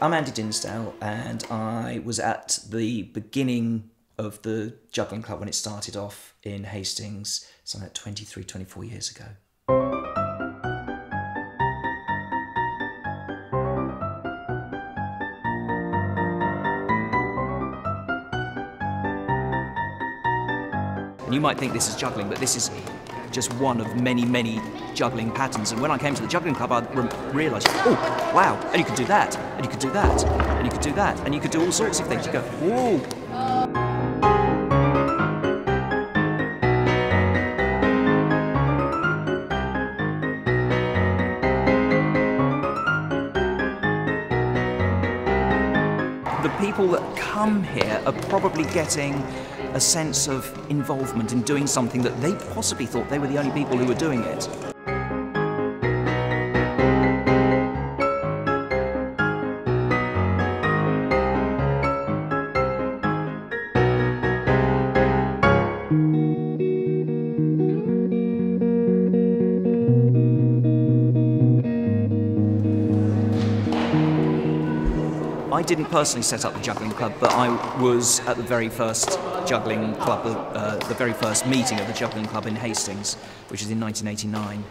I'm Andy Dinsdale, and I was at the beginning of the juggling club when it started off in Hastings, something like 23, 24 years ago. And you might think this is juggling, but this is just one of many, many juggling patterns. And when I came to the juggling club, I realised, oh, wow, and you could do that, and you could do that, and you could do that, and you could do all sorts of things. You go, whoa. The people that come here are probably getting a sense of involvement in doing something that they possibly thought they were the only people who were doing it. I didn't personally set up the juggling club, but I was at the very first juggling club, the very first meeting of the juggling club in Hastings, which is in 1989.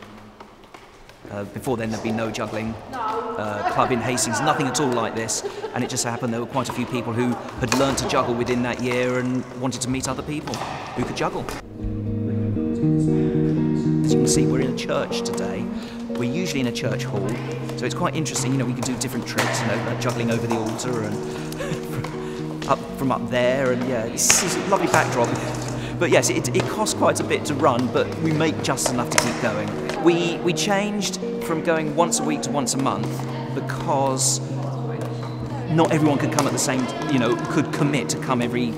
Before then, there'd been no juggling club in Hastings, nothing at all like this, and it just happened there were quite a few people who had learned to juggle within that year and wanted to meet other people who could juggle. As you can see, we're in a church today. We're usually in a church hall, so it's quite interesting. You know, we can do different tricks, you know, like juggling over the altar and from up there, and yeah, it's a lovely backdrop. But yes, it costs quite a bit to run, but we make just enough to keep going. We changed from going once a week to once a month because not everyone could come at the same, you know, could commit to come every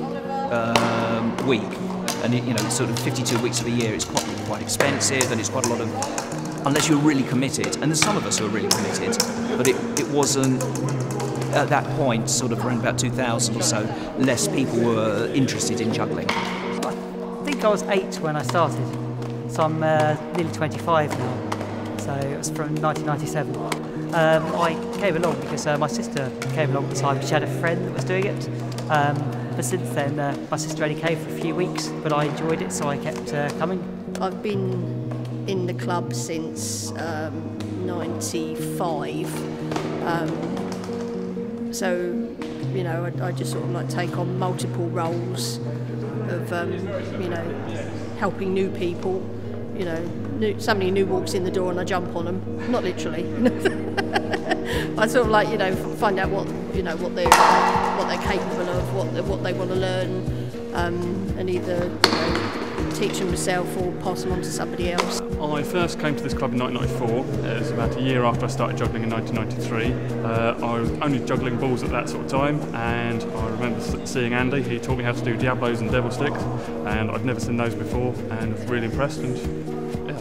week, and you know, sort of 52 weeks of the year, it's quite expensive, and it's quite a lot of. Unless you're really committed, and there's some of us who are really committed, but it wasn't, at that point, sort of around about 2000 or so, less people were interested in juggling. I think I was 8 when I started, so I'm nearly 25 now, so it was from 1997. I came along because my sister came along at the time, she had a friend that was doing it, but since then my sister only came for a few weeks, but I enjoyed it, so I kept coming. I've been in the club since 95, so you know I just sort of like take on multiple roles of you know, helping new people. You know, somebody new walks in the door and I jump on them, not literally. I sort of like, you know, find out what, you know, what they're capable of, what they want to learn, and either, you know, teach them myself or pass them on to somebody else. I first came to this club in 1994. It was about a year after I started juggling in 1993. I was only juggling balls at that sort of time, and I remember seeing Andy. He taught me how to do Diablos and Devil Sticks, and I'd never seen those before, and was really impressed and yeah,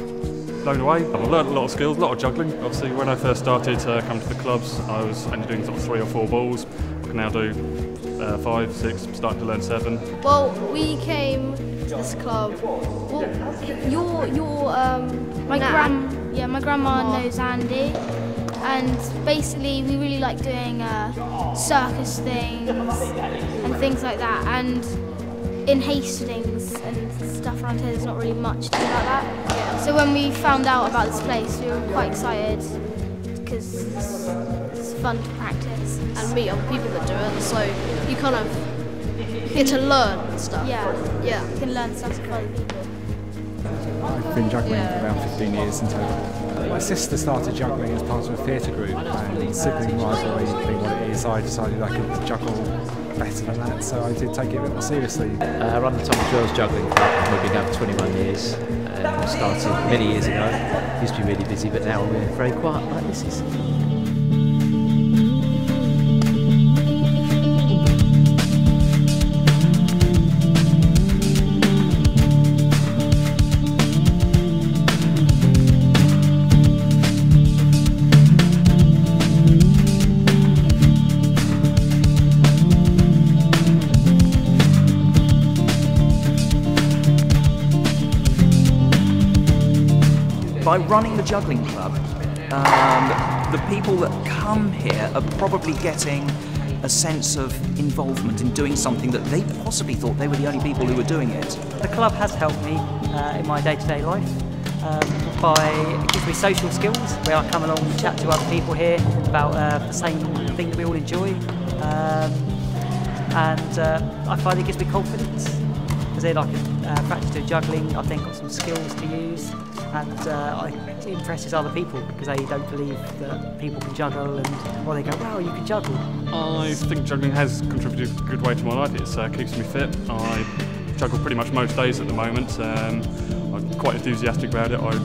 blown away. I've learned a lot of skills, a lot of juggling. Obviously, when I first started coming to the clubs, I was only doing sort of 3 or 4 balls. I can now do 5, 6, starting to learn 7. Well, we came to this club. Well, my grandma knows Andy, and basically we really like doing circus things and things like that. And in Hastings and stuff around here, there's not really much to do like that. So when we found out about this place, we were quite excited because it's fun to practice and meet other people that do it. So you kind of get to learn stuff. Yeah, yeah. You can learn stuff from other people. I've been juggling for around 15 years in total. My sister started juggling as part of a theatre group, and sibling rivalry being what it is, I decided I could juggle better than that, so I did take it a bit more seriously. I run the Thomas Wells Juggling Club. We've been going for 21 years, and we started many years ago. Used to be really busy, but now we're very quiet like this is. By running the juggling club, the people that come here are probably getting a sense of involvement in doing something that they possibly thought they were the only people who were doing it. The club has helped me in my day-to-day life it gives me social skills where I come along and chat to other people here about the same thing that we all enjoy, and I find it gives me confidence because then I can practice doing juggling. I think I've got some skills to use, and it impresses other people because they don't believe that people can juggle, or they go, wow, you can juggle. I think juggling has contributed a good way to my life. It keeps me fit. I juggle pretty much most days at the moment. I'm quite enthusiastic about it. I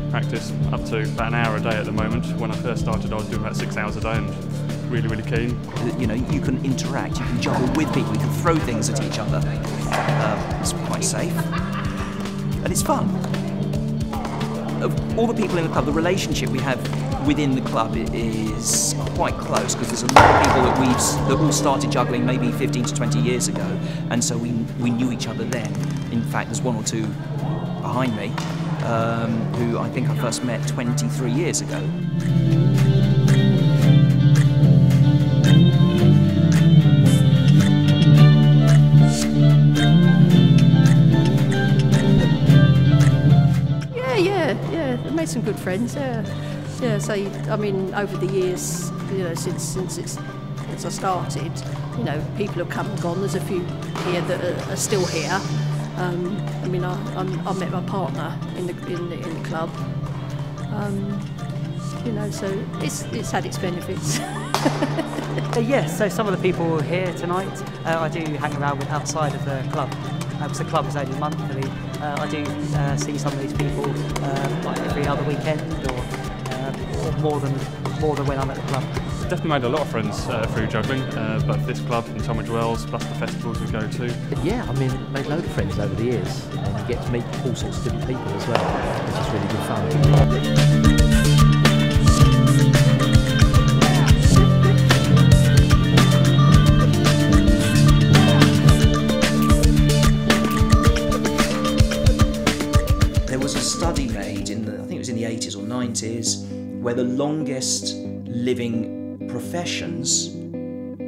practice up to about an hour a day at the moment. When I first started, I was doing about 6 hours a day and really, really keen. You know, you can interact, you can juggle with people, you can throw things at each other. It's quite safe, and it's fun. Of all the people in the club, the relationship we have within the club is quite close because there's a lot of people that all started juggling maybe 15 to 20 years ago, and so we knew each other then. In fact, there's one or two behind me who I think I first met 23 years ago. Yeah, I made some good friends, yeah. So, I mean, over the years, you know, since I started, you know, people have come and gone. There's a few here that are still here. I mean, I met my partner in the club. You know, so it's had its benefits. Yes, so some of the people here tonight, I do hang around with outside of the club. Because the club is only monthly. I do see some of these people like every other weekend, or more than when I'm at the club. Definitely made a lot of friends through juggling, both this club and Tunbridge Wells, plus the festivals we go to. But yeah, I mean, made a load of friends over the years, and you get to meet all sorts of different people as well, which is really good fun. Study made in I think it was in the 80s or 90s, where the longest living professions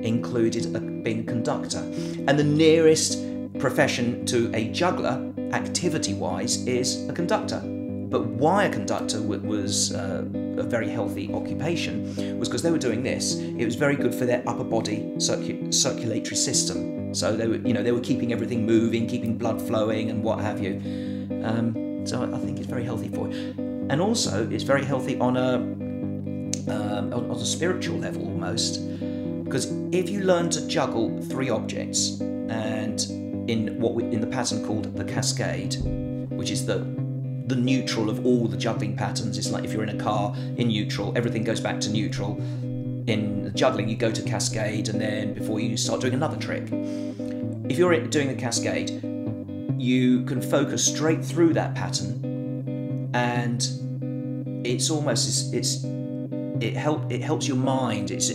included being a conductor, and the nearest profession to a juggler, activity-wise, is a conductor. But why a conductor was a very healthy occupation was because they were doing this. It was very good for their upper body circulatory system. So they were keeping everything moving, keeping blood flowing, and what have you. So I think it's very healthy for you, and also it's very healthy on a spiritual level almost, because if you learn to juggle 3 objects, and in the pattern called the cascade, which is the neutral of all the juggling patterns. It's like if you're in a car in neutral, everything goes back to neutral. In juggling, you go to cascade, and then before you start doing another trick. If you're doing the cascade, you can focus straight through that pattern, and it's almost it helps your mind. It's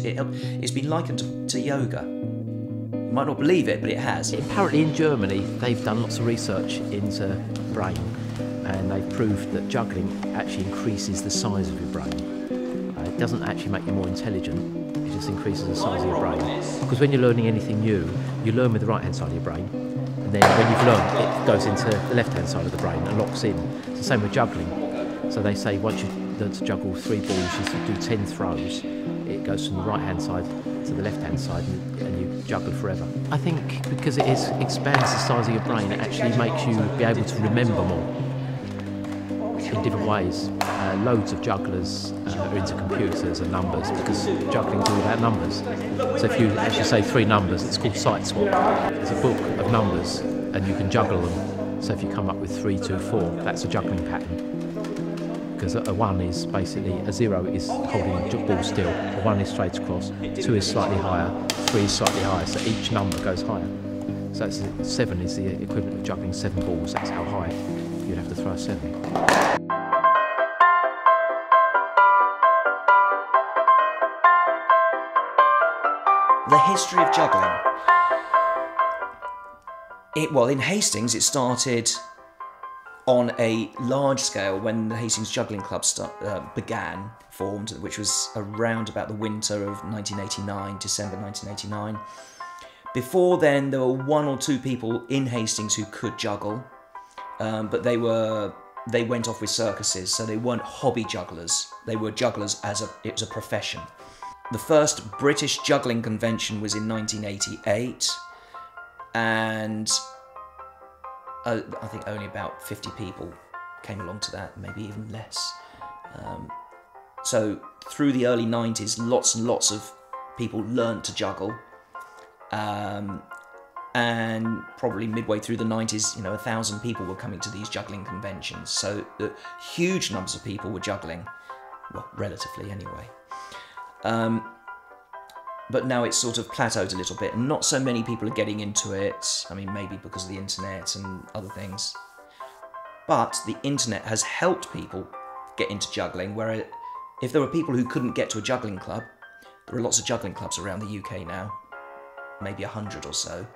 been likened to yoga. You might not believe it, but it has. Apparently in Germany they've done lots of research into brain, and they've proved that juggling actually increases the size of your brain. It doesn't actually make you more intelligent, it just increases the size of your brain. Because when you're learning anything new, you learn with the right hand side of your brain. And then when you've learned, it goes into the left-hand side of the brain and locks in. It's the same with juggling. So they say once you learn to juggle 3 balls, you do 10 throws. It goes from the right-hand side to the left-hand side, and you juggle forever. I think because it expands the size of your brain, it actually makes you be able to remember more in different ways. Loads of jugglers are into computers and numbers, because juggling's all about numbers. So if you actually say 3 numbers, it's called sight swap. It's a book of numbers, and you can juggle them. So if you come up with 3, 2, 4, that's a juggling pattern. Because a 1 is basically, a 0 is holding a ball still, a 1 is straight across, 2 is slightly higher, 3 is slightly higher, so each number goes higher. So 7 is the equivalent of juggling 7 balls, that's how high you'd have to throw 7. The history of juggling. Well, in Hastings it started on a large scale when the Hastings Juggling Club formed, which was around about the winter of 1989, December 1989. Before then, there were 1 or 2 people in Hastings who could juggle, but they went off with circuses, so they weren't hobby jugglers. They were jugglers it was a profession. The first British juggling convention was in 1988, and I think only about 50 people came along to that, maybe even less. So through the early 90s, lots and lots of people learned to juggle. And probably midway through the 90s, 1,000 people were coming to these juggling conventions. So huge numbers of people were juggling, well, relatively anyway. But now it's sort of plateaued a little bit, and not so many people are getting into it. I mean, maybe because of the internet and other things. But the internet has helped people get into juggling, where if there were people who couldn't get to a juggling club, there are lots of juggling clubs around the UK now, maybe 100 or so.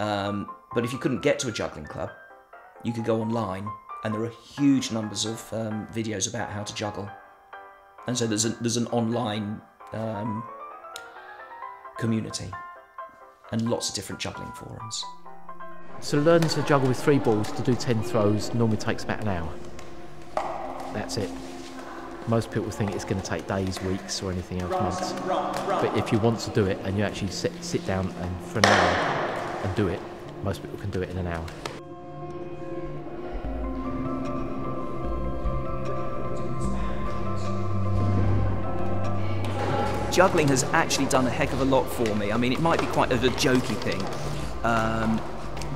But if you couldn't get to a juggling club, you could go online, and there are huge numbers of videos about how to juggle. And so there's an online community and lots of different juggling forums. So learning to juggle with 3 balls to do 10 throws normally takes about an hour. That's it. Most people think it's going to take days, weeks or anything else, months. But if you want to do it and you actually sit down and for an hour and do it, most people can do it in an hour. Juggling has actually done a heck of a lot for me. I mean, it might be quite a jokey thing.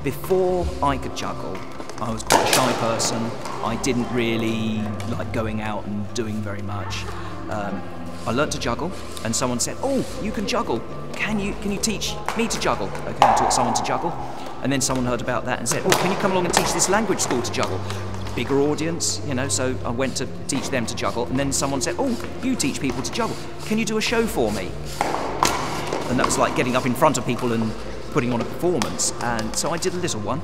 Before I could juggle, I was quite a shy person. I didn't really like going out and doing very much. I learnt to juggle, and someone said, "Oh, you can juggle. Can you teach me to juggle?" Okay, I taught someone to juggle, and then someone heard about that and said, "Oh, can you come along and teach this language school to juggle?" Bigger audience, so I went to teach them to juggle, and then someone said, "Oh, you teach people to juggle. Can you do a show for me?" And that was like getting up in front of people and putting on a performance. And so I did a little one,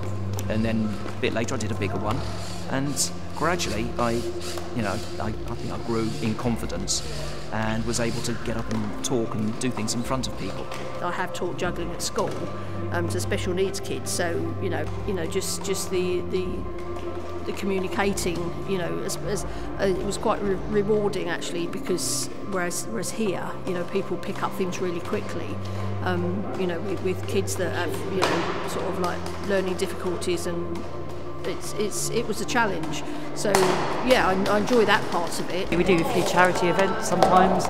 and then a bit later I did a bigger one, and gradually I think I grew in confidence and was able to get up and talk and do things in front of people. I have taught juggling at school to special needs kids, so just the communicating, it was quite rewarding actually, because whereas here, people pick up things really quickly, with kids that have, sort of like learning difficulties, and it was a challenge. So yeah, I enjoy that part of it. We do a few charity events sometimes,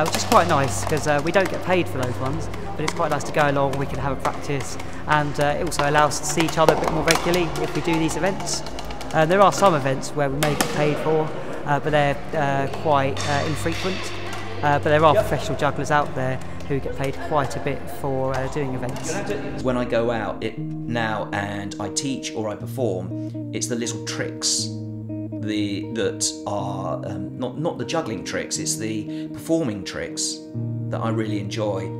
which is quite nice because we don't get paid for those ones, but it's quite nice to go along, we can have a practice, and it also allows us to see each other a bit more regularly if we do these events. There are some events where we may get paid for, but they're quite infrequent. But there are professional jugglers out there who get paid quite a bit for doing events. When I go out now and I teach or I perform, it's the little tricks that are not the juggling tricks, it's the performing tricks that I really enjoy.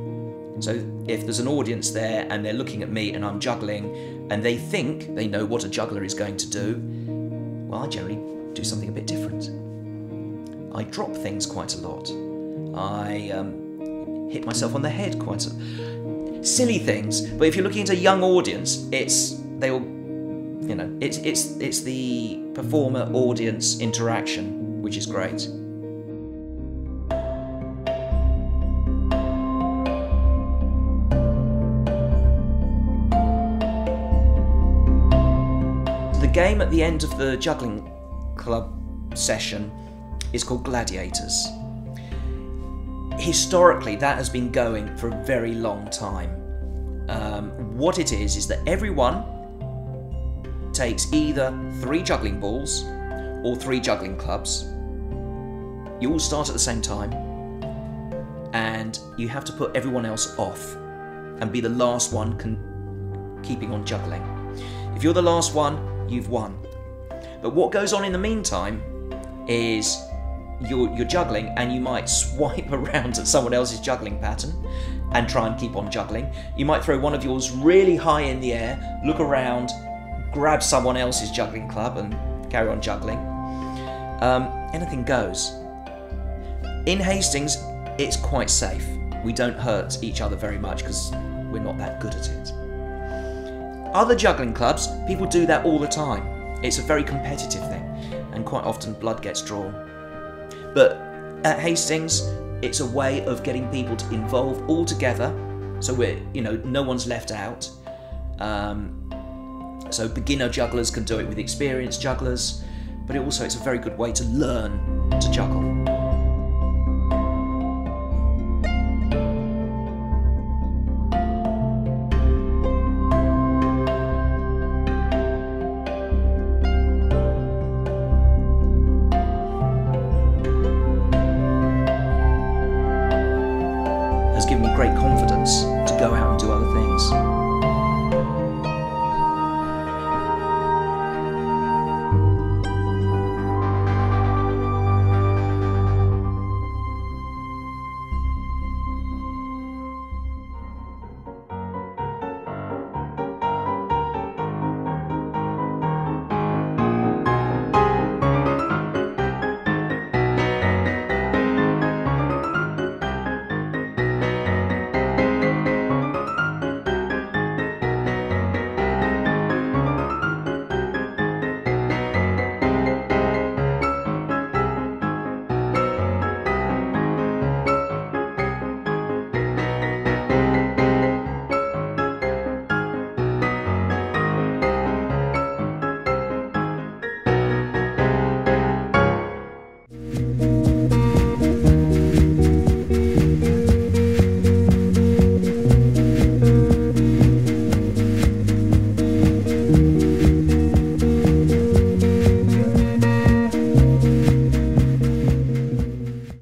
So if there's an audience there and they're looking at me and I'm juggling and they think they know what a juggler is going to do, well, I generally do something a bit different. I drop things quite a lot. I hit myself on the head quite a lot. Silly things, but if you're looking at a young audience, it's the performer-audience interaction, which is great. The game at the end of the juggling club session is called Gladiators. Historically, that has been going for a very long time. What it is that everyone takes either 3 juggling balls or 3 juggling clubs. You all start at the same time, and you have to put everyone else off and be the last one keeping on juggling. If you're the last one, you've won. But what goes on in the meantime is you're juggling, and you might swipe around at someone else's juggling pattern and try and keep on juggling. You might throw one of yours really high in the air, look around, grab someone else's juggling club and carry on juggling. Anything goes. In Hastings, it's quite safe. We don't hurt each other very much because we're not that good at it. Other juggling clubs, people do that all the time. It's a very competitive thing, and quite often blood gets drawn. But at Hastings, it's a way of getting people to involve all together, so no one's left out. So beginner jugglers can do it with experienced jugglers, but it's a very good way to learn to juggle. Has given me great confidence to go out and do other things.